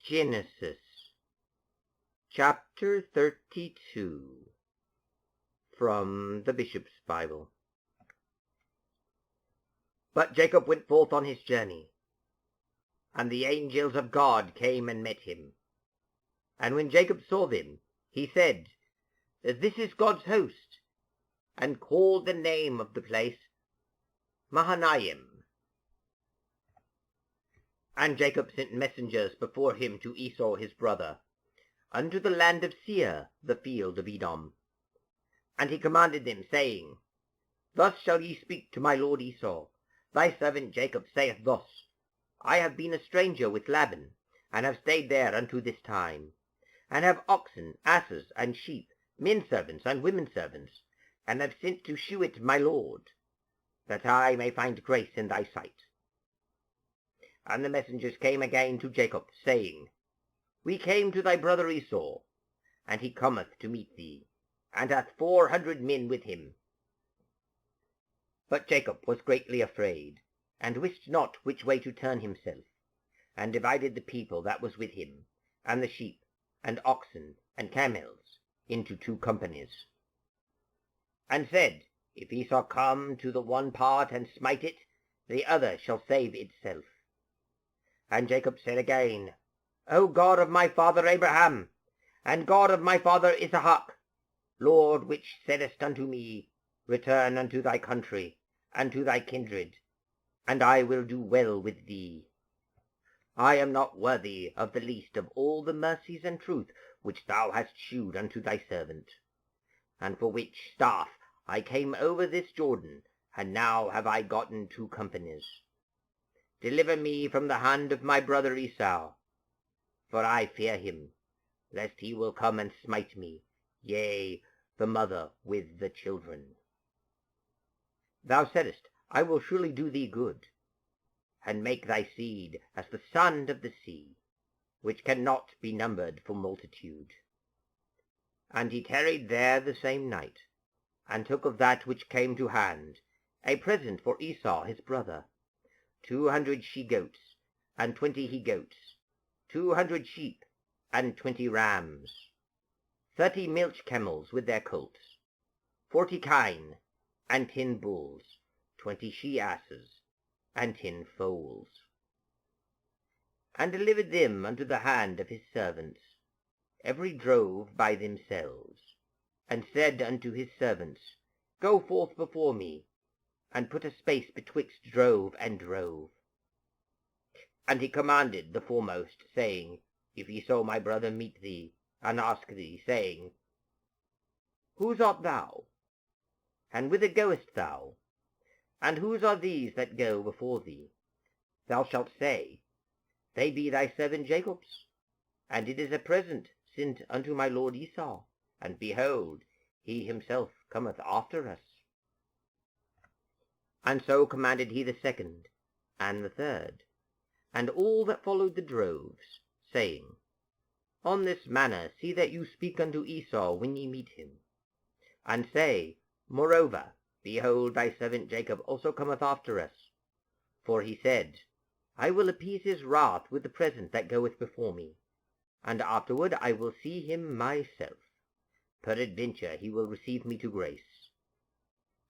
Genesis chapter 32 from the Bishop's Bible. But Jacob went forth on his journey, and the angels of God came and met him. And when Jacob saw them, he said, This is God's host, and called the name of the place Mahanaim. And Jacob sent messengers before him to Esau his brother, unto the land of Seir, the field of Edom. And he commanded them, saying, Thus shall ye speak to my lord Esau. Thy servant Jacob saith thus, I have been a stranger with Laban, and have stayed there unto this time, and have oxen, asses, and sheep, menservants and womenservants, and have sent to shew it my lord, that I may find grace in thy sight. And the messengers came again to Jacob, saying, We came to thy brother Esau, and he cometh to meet thee, and hath 400 men with him. But Jacob was greatly afraid, and wist not which way to turn himself, and divided the people that was with him, and the sheep, and oxen, and camels, into 2 companies, and said, If Esau come to the one part and smite it, the other shall save itself. And Jacob said again, O God of my father Abraham, and God of my father Isaac, Lord, which saidest unto me, Return unto thy country, and to thy kindred, and I will do well with thee. I am not worthy of the least of all the mercies and truth which thou hast shewed unto thy servant, and for which staff I came over this Jordan, and now have I gotten 2 companies. Deliver me from the hand of my brother Esau, for I fear him, lest he will come and smite me, yea, the mother with the children. Thou saidst, I will surely do thee good, and make thy seed as the sand of the sea, which cannot be numbered for multitude. And he tarried there the same night, and took of that which came to hand a present for Esau his brother, 200 she-goats, and 20 he-goats, 200 sheep, and 20 rams, 30 milch camels with their colts, 40 kine, and 10 bulls, 20 she-asses, and 10 foals, and delivered them unto the hand of his servants, every drove by themselves, and said unto his servants, Go forth before me, and put a space betwixt drove and drove. And he commanded the foremost, saying, If Esau my brother meet thee, and ask thee, saying, Whose art thou? And whither goest thou? And whose are these that go before thee? Thou shalt say, They be thy servant Jacob's, and it is a present sent unto my lord Esau, and behold, he himself cometh after us. And so commanded he the second, and the third, and all that followed the droves, saying, On this manner see that you speak unto Esau when ye meet him, and say, Moreover, behold, thy servant Jacob also cometh after us. For he said, I will appease his wrath with the present that goeth before me, and afterward I will see him myself. Peradventure he will receive me to grace.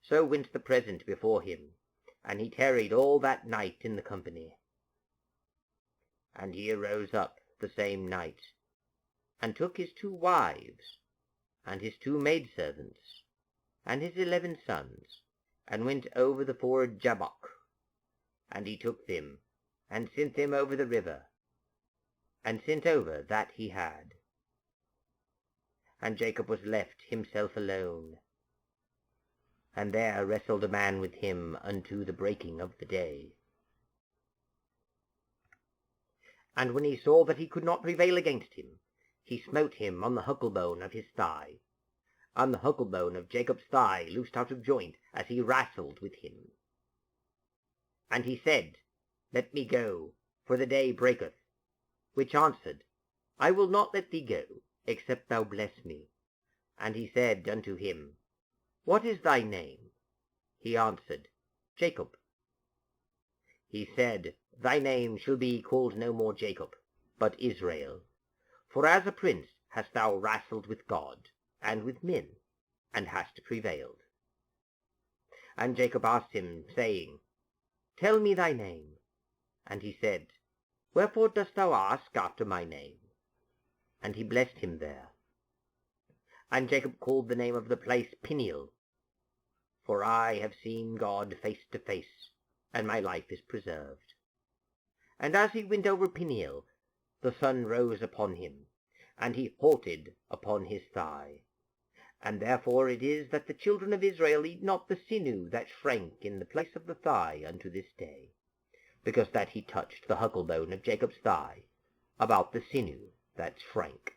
So went the present before him, and he tarried all that night in the company. And he arose up the same night, and took his 2 wives, and his 2 maidservants, and his 11 sons, and went over the ford Jabbok. And he took them, and sent them over the river, and sent over that he had. And Jacob was left himself alone, and there wrestled a man with him unto the breaking of the day. And when he saw that he could not prevail against him, he smote him on the huckle-bone of his thigh. And the huckle-bone of Jacob's thigh loosed out of joint as he wrestled with him. And he said, Let me go, for the day breaketh. Which answered, I will not let thee go, except thou bless me. And he said unto him, What is thy name? He answered, Jacob. He said, Thy name shall be called no more Jacob, but Israel. For as a prince hast thou wrestled with God, and with men, and hast prevailed. And Jacob asked him, saying, Tell me thy name. And he said, Wherefore dost thou ask after my name? And he blessed him there. And Jacob called the name of the place Peniel, for I have seen God face to face, and my life is preserved. And as he went over Peniel, the sun rose upon him, and he halted upon his thigh. And therefore it is that the children of Israel eat not the sinew that shrank in the place of the thigh unto this day, because that he touched the huckle bone of Jacob's thigh, about the sinew that shrank.